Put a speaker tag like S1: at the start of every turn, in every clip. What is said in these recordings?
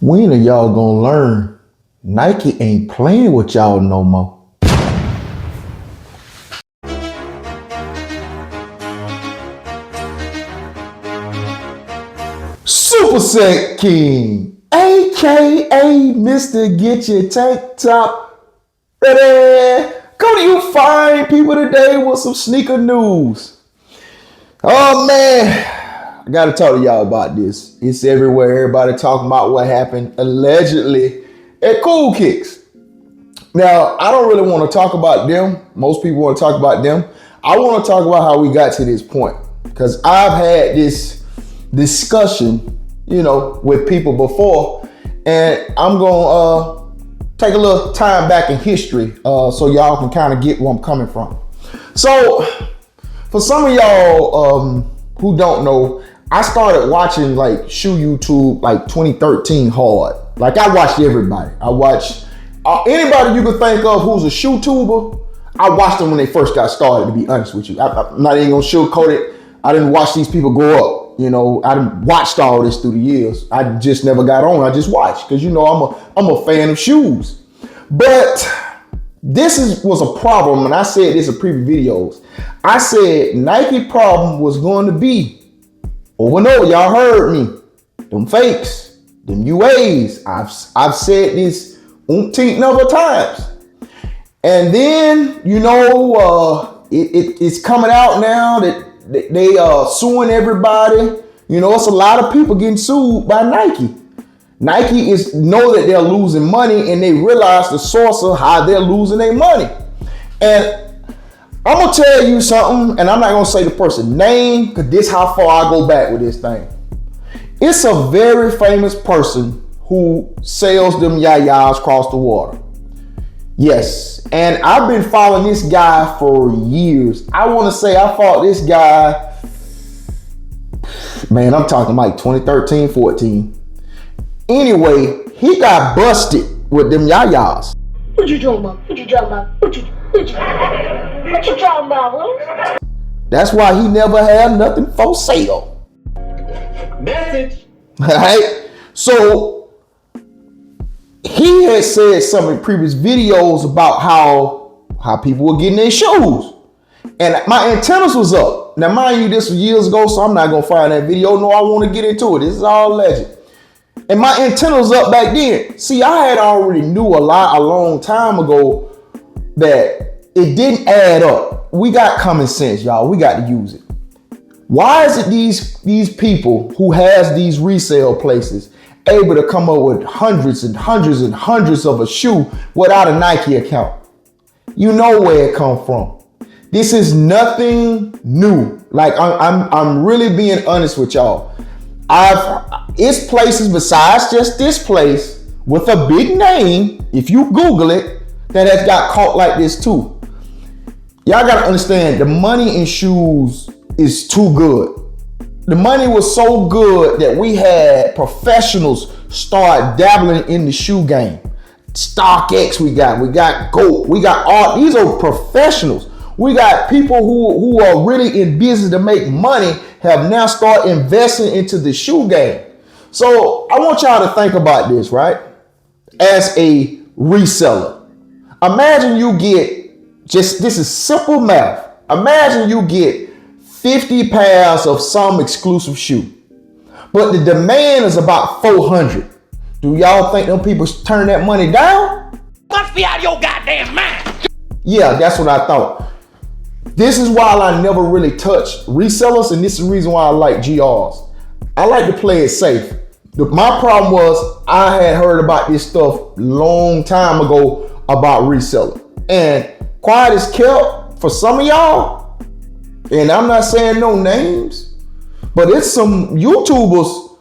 S1: When are y'all gonna learn Nike ain't playing with y'all no more? Super Set King, aka Mr. Get Your Tank Top Ready. Come to you fine people today with some sneaker news. Oh man, I gotta talk to y'all about this. It's everywhere. Everybody talking about what happened allegedly at Cool Kicks. Now, I don't really want to talk about them. Most people want to talk about them. I want to talk about how we got to this point because I've had this discussion, with people before, and I'm gonna take a little time back in history so y'all can kind of get where I'm coming from. So, for some of y'all who don't know, I started watching like shoe YouTube like 2013 hard. Like I watched everybody. I watched anybody you could think of who's a shoe tuber. I watched them when they first got started, to be honest with you. I'm not even gonna sugarcoat it. I didn't watch these people grow up. I didn't watched all this through the years. I just never got on. I just watched because I'm a fan of shoes. But this was a problem, and I said this in previous videos. I said Nike problem was going to be over and over. Y'all heard me. Them fakes, them UAs. I've said this umpteen number of times. And then, it's coming out now that they are suing everybody. It's a lot of people getting sued by Nike. Nike know that they're losing money, and they realize the source of how they're losing their money. And I'm gonna tell you something, and I'm not gonna say the person's name because this is how far I go back with this thing. It's a very famous person who sells them yayas across the water. Yes, and I've been following this guy for years. I want to say I followed this guy, man, I'm talking like 2013, 14. Anyway, he got busted with them yayas.
S2: What you talking about? What you talking about? What you talking about, bro?
S1: That's why he never had nothing for sale.
S2: Message.
S1: Alright, so he had said some in previous videos about how people were getting their shoes. And my antennas was up. Now, mind you, this was years ago, so I'm not going to find that video. No, I want to get into it. This is all legend. And my antenna was up back then. See, I had already knew a long time ago that it didn't add up. We got common sense, y'all. We got to use it. Why is it these people who has these resale places able to come up with hundreds and hundreds and hundreds of a shoe without a Nike account? You know where it come from. This is nothing new. Like I'm really being honest with y'all. It's places besides just this place with a big name, if you Google it, that has got caught like this too. Y'all gotta understand the money in shoes is too good. The money was so good that we had professionals start dabbling in the shoe game. StockX we got GOAT, we got all these are professionals. We got people who are really in business to make money have now started investing into the shoe game. So I want y'all to think about this, right? As a reseller, imagine you get this is simple math. Imagine you get 50 pairs of some exclusive shoe, but the demand is about 400. Do y'all think them people turn that money down?
S2: Must be out of your goddamn mind.
S1: Yeah, that's what I thought. This is why I never really touched resellers, and this is the reason why I like GRs. I like to play it safe. My problem was I had heard about this stuff long time ago about reseller, and quiet as kept for some of y'all, and I'm not saying no names, but it's some YouTubers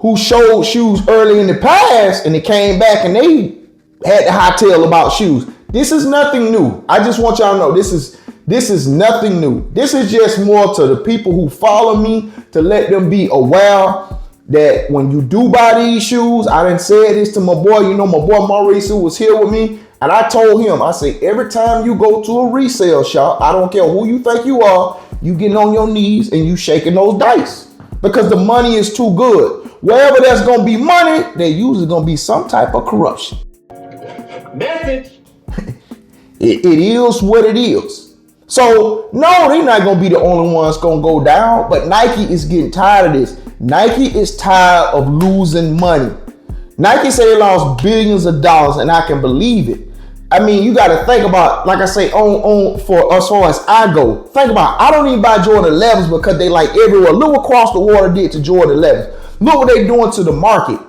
S1: who showed shoes early in the past and they came back and they had the hightail about shoes. This is nothing new. I just want y'all to know this is nothing new. This is just more to the people who follow me to let them be aware that when you do buy these shoes, I done said this to my boy, my boy Maurice who was here with me, and I told him, I say, every time you go to a resale shop, I don't care who you think you are, you getting on your knees and you shaking those dice because the money is too good. wherever there's going to be money, there usually going to be some type of corruption.
S3: Message.
S1: It is what it is. So, no, they're not going to be the only ones going to go down, but Nike is getting tired of this. Nike is tired of losing money. Nike say they lost billions of dollars, and I can believe it. I mean, you got to think about, like I say, for as far as I go, think about, I don't even buy Jordan 11s because they like everywhere. Look what Cross the Water did to Jordan 11s. Look what they doing to the market.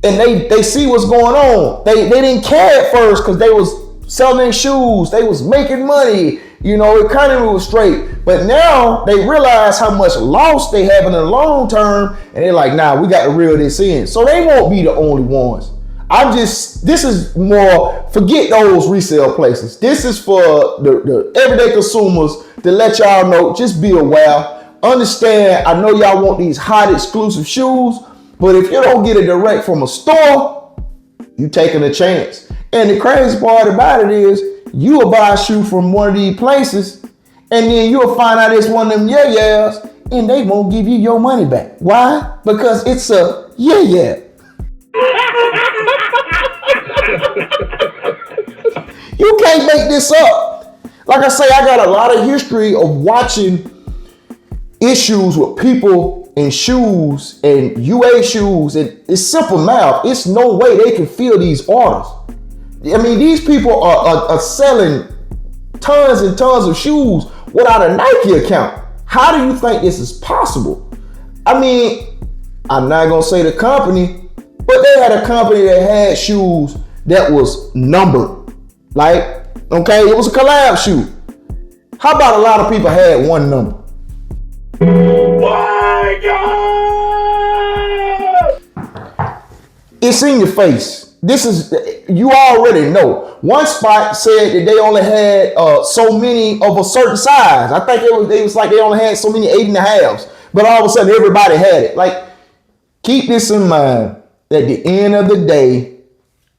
S1: And they see what's going on. They didn't care at first because they was selling their shoes. They was making money. You know, economy was straight. But now they realize how much loss they have in the long term. And they're like, nah, we got to reel this in. So they won't be the only ones. This is more, forget those resale places. This is for the everyday consumers to let y'all know, just be aware. Understand, I know y'all want these hot exclusive shoes, but if you don't get it direct from a store, you taking a chance. And the crazy part about it is, you will buy a shoe from one of these places, and then you'll find out it's one of them yeah-yeahs, and they won't give you your money back. Why? Because it's a yeah-yeah. You can't make this up. Like I say, I got a lot of history of watching issues with people in shoes and UA shoes, and it's simple math. It's no way they can fill these orders. I mean, these people are selling tons and tons of shoes without a Nike account. How do you think this is possible? I mean, I'm not gonna say the company, but they had a company that had shoes that was numbered. Like, okay, it was a collab shoe. How about a lot of people had one number?
S3: My God!
S1: It's in your face. This is, you already know. One spot said that they only had so many of a certain size. I think it was like they only had so many 8.5s, but all of a sudden everybody had it. Like, keep this in mind. At the end of the day,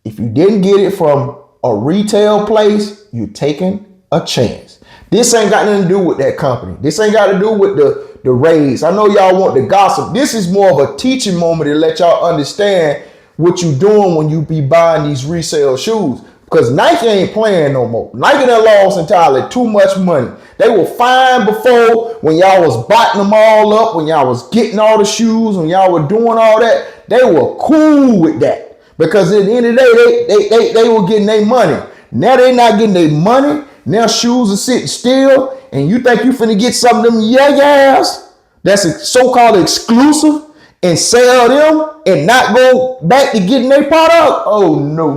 S1: if you didn't get it from a retail place, you're taking a chance. This ain't got nothing to do with that company. This ain't got to do with the raise. I know y'all want the gossip. This is more of a teaching moment to let y'all understand what you doing when you be buying these resale shoes. Because Nike ain't playing no more. Nike done lost entirely too much money. They were fine before when y'all was botting them all up, when y'all was getting all the shoes, when y'all were doing all that. They were cool with that. Because at the end of the day, they were getting their money. Now they not getting their money. Now shoes are sitting still. And you think you finna get some of them yeah-yeahs that's a so-called exclusive and sell them and not go back to getting their product? Oh, no.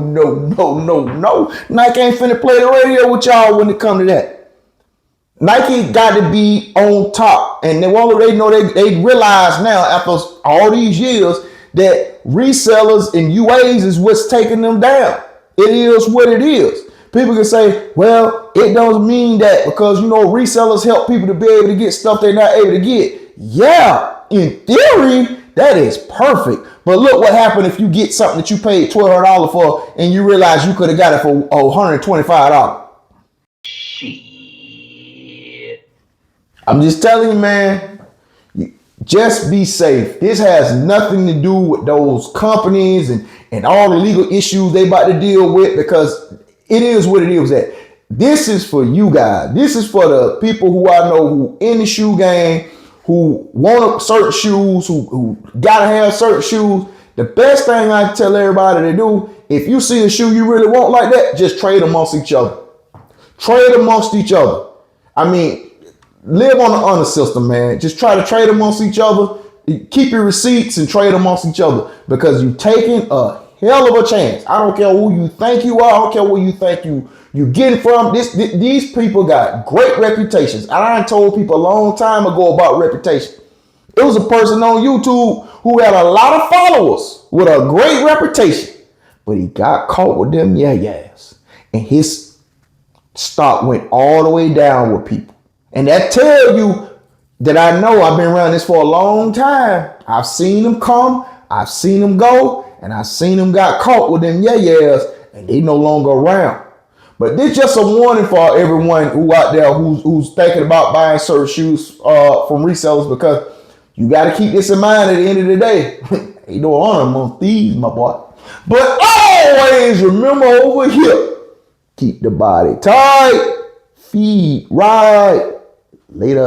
S1: Nike ain't finna play the radio with y'all when it come to that. Nike got to be on top. And they know they realize now after all these years that resellers and UAs is what's taking them down. It is what it is. People can say, well, it doesn't mean that because, you know, resellers help people to be able to get stuff they're not able to get. Yeah, in theory, that is perfect. But look what happened if you get something that you paid $1,200 for and you realize you could have got it for $125.
S3: Shit.
S1: I'm just telling you, man. Just be safe. This has nothing to do with those companies and all the legal issues they about to deal with, because it is what it is. That this is for you guys. This is for the people who I know who in the shoe game, who want certain shoes, who gotta have certain shoes. The best thing I tell everybody to do, if you see a shoe you really want like that, just trade amongst each other. Trade amongst each other. I mean, live on the honor system, man. Just try to trade amongst each other. Keep your receipts and trade amongst each other, because you're taking a hell of a chance. I don't care who you think you are. I don't care where you think you getting from. These people got great reputations. I told people a long time ago about reputation. It was a person on YouTube who had a lot of followers with a great reputation, but he got caught with them yeah-yeahs, and his stock went all the way down with people. And that tell you that I know I've been around this for a long time. I've seen them come, I've seen them go, and I've seen them got caught with them yeah-yeahs, and they no longer around. But this just a warning for everyone who out there who's thinking about buying certain shoes from resellers, because You got to keep this in mind at the end of the day. Ain't no honor among thieves, my boy. But always remember over here, keep the body tight, feet right. Later.